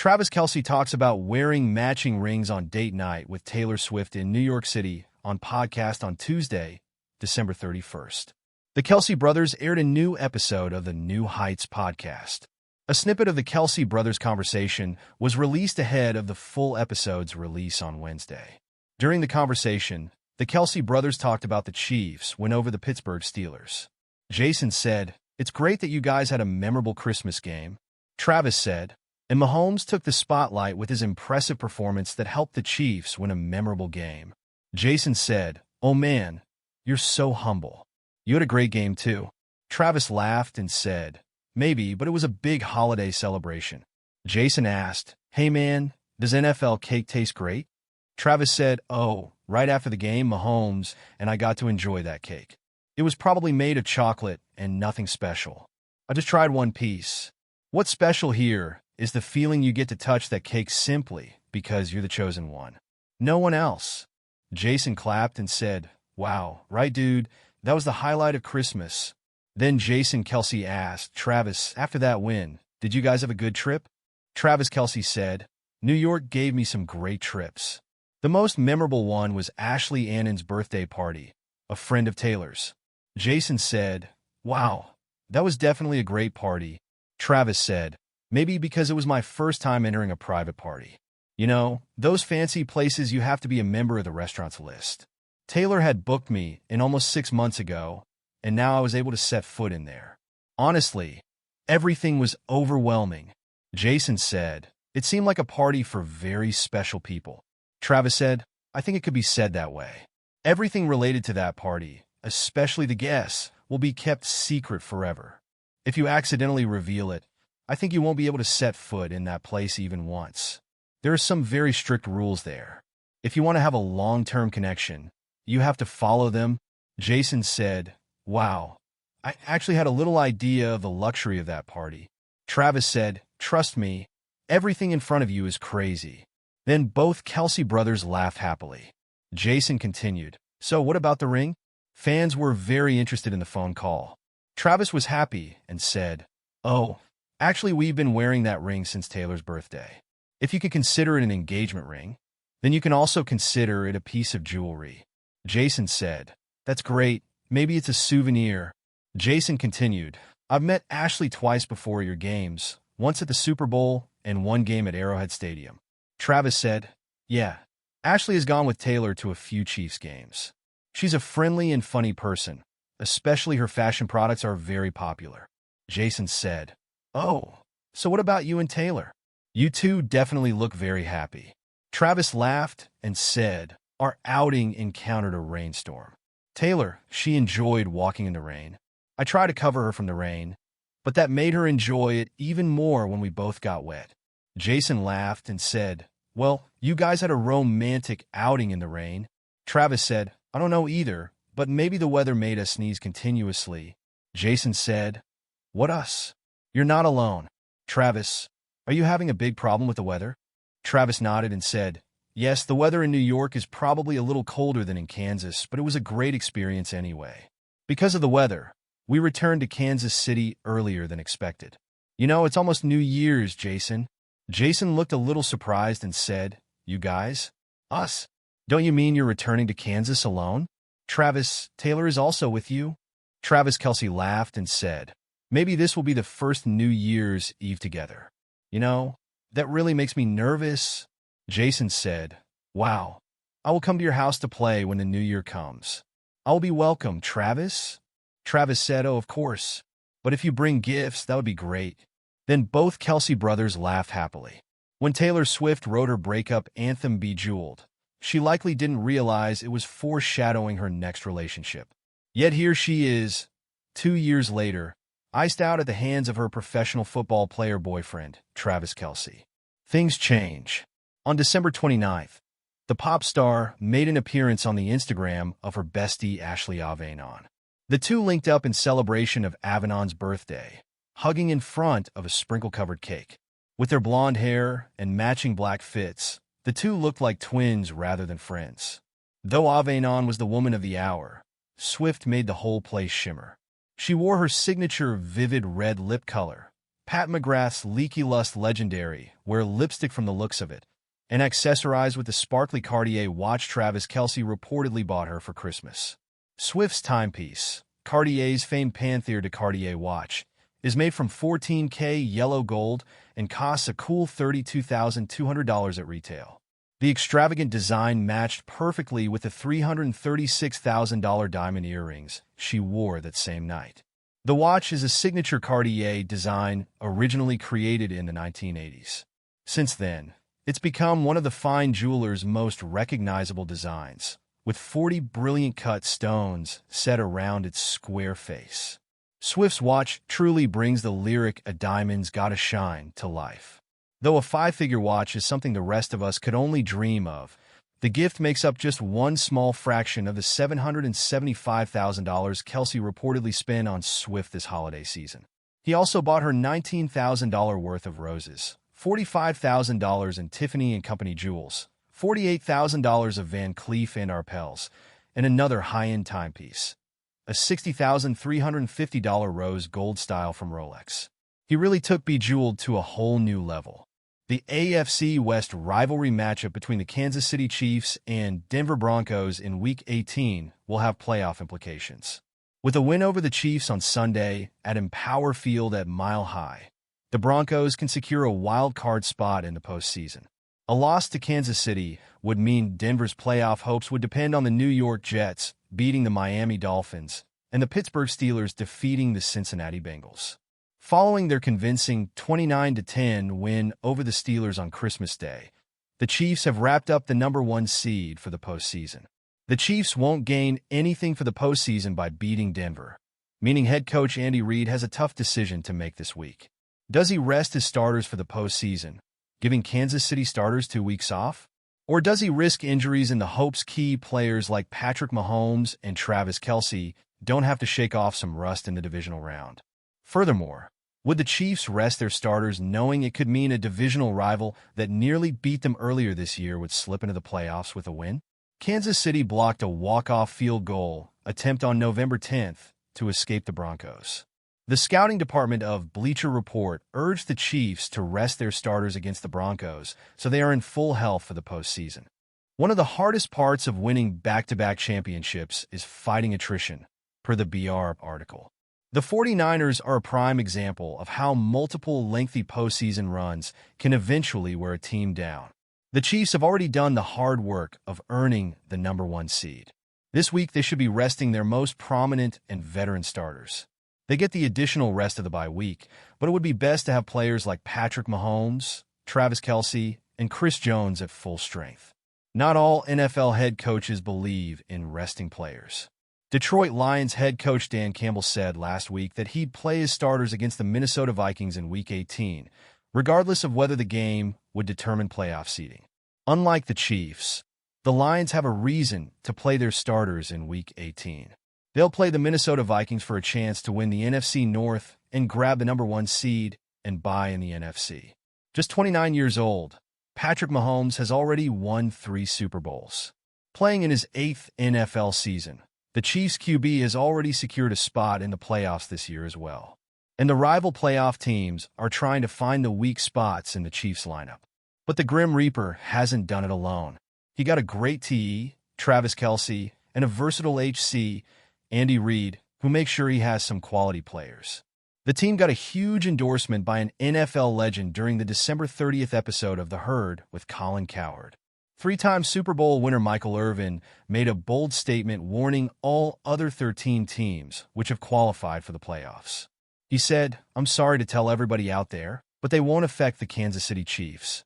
Travis Kelce talks about wearing matching rings on date night with Taylor Swift in New York City on podcast on Tuesday, December 31st. The Kelce brothers aired a new episode of the New Heights podcast. A snippet of the Kelce brothers' conversation was released ahead of the full episode's release on Wednesday. During the conversation, the Kelce brothers talked about the Chiefs win over the Pittsburgh Steelers. Jason said, "It's great that you guys had a memorable Christmas game." Travis said, "And Mahomes took the spotlight with his impressive performance that helped the Chiefs win a memorable game." Jason said, "Oh man, you're so humble. You had a great game too." Travis laughed and said, "Maybe, but it was a big holiday celebration." Jason asked, "Hey man, does NFL cake taste great?" Travis said, "Oh, right after the game, Mahomes and I got to enjoy that cake. It was probably made of chocolate and nothing special. I just tried one piece. What's special here is the feeling you get to touch that cake simply because you're the chosen one. No one else." Jason clapped and said, "Wow, right dude, that was the highlight of Christmas." Then Jason Kelce asked, "Travis, after that win, did you guys have a good trip?" Travis Kelce said, "New York gave me some great trips. The most memorable one was Ashley Annan's birthday party, a friend of Taylor's." Jason said, "Wow, that was definitely a great party." Travis said, "Maybe because it was my first time entering a private party. You know, those fancy places you have to be a member of the restaurant's list. Taylor had booked me in almost 6 months ago, and now I was able to set foot in there. Honestly, everything was overwhelming." Jason said, "It seemed like a party for very special people." Travis said, "I think it could be said that way. Everything related to that party, especially the guests, will be kept secret forever. If you accidentally reveal it, I think you won't be able to set foot in that place even once. There are some very strict rules there. If you want to have a long-term connection, you have to follow them." Jason said, "Wow, I actually had a little idea of the luxury of that party." Travis said, "Trust me, everything in front of you is crazy." Then both Kelce brothers laughed happily. Jason continued, "So what about the ring?" Fans were very interested in the phone call. Travis was happy and said, "Oh, actually we've been wearing that ring since Taylor's birthday. If you can consider it an engagement ring, then you can also consider it a piece of jewelry." Jason said, "That's great. Maybe it's a souvenir." Jason continued, "I've met Ashley twice before your games, once at the Super Bowl and one game at Arrowhead Stadium." Travis said, "Yeah, Ashley has gone with Taylor to a few Chiefs games. She's a friendly and funny person, especially her fashion products are very popular." Jason said, "Oh, so what about you and Taylor? You two definitely look very happy." Travis laughed and said, "Our outing encountered a rainstorm. Taylor, she enjoyed walking in the rain. I tried to cover her from the rain, but that made her enjoy it even more when we both got wet." Jason laughed and said, "Well, you guys had a romantic outing in the rain." Travis said, "I don't know either, but maybe the weather made us sneeze continuously." Jason said, "What us? You're not alone." Travis, "Are you having a big problem with the weather?" Travis nodded and said, "Yes, the weather in New York is probably a little colder than in Kansas, but it was a great experience anyway. Because of the weather, we returned to Kansas City earlier than expected. You know, it's almost New Year's, Jason." Jason looked a little surprised and said, "You guys? Us? Don't you mean you're returning to Kansas alone?" Travis, "Taylor is also with you." Travis Kelce laughed and said, "Maybe this will be the first New Year's Eve together. You know, that really makes me nervous." Jason said, "Wow, I will come to your house to play when the new year comes. I will be welcome, Travis." Travis said, "Oh, of course. But if you bring gifts, that would be great." Then both Kelce brothers laughed happily. When Taylor Swift wrote her breakup anthem Bejeweled, she likely didn't realize it was foreshadowing her next relationship. Yet here she is, 2 years later, iced out at the hands of her professional football player boyfriend, Travis Kelce. Things change. On December 29th, the pop star made an appearance on the Instagram of her bestie Ashley Avenon. The two linked up in celebration of Avenon's birthday, hugging in front of a sprinkle-covered cake. With their blonde hair and matching black fits, the two looked like twins rather than friends. Though Avenon was the woman of the hour, Swift made the whole place shimmer. She wore her signature vivid red lip color, Pat McGrath's Leaky Lust legendary, wear lipstick from the looks of it, and accessorized with the sparkly Cartier watch Travis Kelce reportedly bought her for Christmas. Swift's timepiece, Cartier's famed Panther de Cartier watch, is made from 14K yellow gold and costs a cool $32,200 at retail. The extravagant design matched perfectly with the $336,000 diamond earrings she wore that same night. The watch is a signature Cartier design originally created in the 1980s. Since then, it's become one of the fine jeweler's most recognizable designs, with 40 brilliant cut stones set around its square face. Swift's watch truly brings the lyric "A diamond's gotta shine" to life. Though a five-figure watch is something the rest of us could only dream of, the gift makes up just one small fraction of the $775,000 Kelce reportedly spent on Swift this holiday season. He also bought her $19,000 worth of roses, $45,000 in Tiffany & Company jewels, $48,000 of Van Cleef & Arpels, and another high-end timepiece, a $60,350 rose gold style from Rolex. He really took Bejeweled to a whole new level. The AFC West rivalry matchup between the Kansas City Chiefs and Denver Broncos in Week 18 will have playoff implications. With a win over the Chiefs on Sunday at Empower Field at Mile High, the Broncos can secure a wild card spot in the postseason. A loss to Kansas City would mean Denver's playoff hopes would depend on the New York Jets beating the Miami Dolphins and the Pittsburgh Steelers defeating the Cincinnati Bengals. Following their convincing 29-10 win over the Steelers on Christmas Day, the Chiefs have wrapped up the #1 seed for the postseason. The Chiefs won't gain anything for the postseason by beating Denver, meaning head coach Andy Reid has a tough decision to make this week. Does he rest his starters for the postseason, giving Kansas City starters 2 weeks off? Or does he risk injuries in the hopes key players like Patrick Mahomes and Travis Kelce don't have to shake off some rust in the divisional round? Furthermore, would the Chiefs rest their starters knowing it could mean a divisional rival that nearly beat them earlier this year would slip into the playoffs with a win? Kansas City blocked a walk-off field goal attempt on November 10th to escape the Broncos. The scouting department of Bleacher Report urged the Chiefs to rest their starters against the Broncos so they are in full health for the postseason. One of the hardest parts of winning back-to-back championships is fighting attrition, per the BR article. The 49ers are a prime example of how multiple lengthy postseason runs can eventually wear a team down. The Chiefs have already done the hard work of earning the #1 seed. This week they should be resting their most prominent and veteran starters. They get the additional rest of the bye week, but it would be best to have players like Patrick Mahomes, Travis Kelce, and Chris Jones at full strength. Not all NFL head coaches believe in resting players. Detroit Lions head coach Dan Campbell said last week that he'd play his starters against the Minnesota Vikings in Week 18, regardless of whether the game would determine playoff seeding. Unlike the Chiefs, the Lions have a reason to play their starters in Week 18. They'll play the Minnesota Vikings for a chance to win the NFC North and grab the #1 seed and bye in the NFC. Just 29 years old, Patrick Mahomes has already won 3 Super Bowls. Playing in his 8th NFL season, the Chiefs QB has already secured a spot in the playoffs this year as well. And the rival playoff teams are trying to find the weak spots in the Chiefs lineup. But the Grim Reaper hasn't done it alone. He got a great TE, Travis Kelce, and a versatile HC, Andy Reid, who makes sure he has some quality players. The team got a huge endorsement by an NFL legend during the December 30th episode of The Herd with Colin Cowherd. 3-time Super Bowl winner Michael Irvin made a bold statement warning all other 13 teams which have qualified for the playoffs. He said, "I'm sorry to tell everybody out there, but they won't affect the Kansas City Chiefs.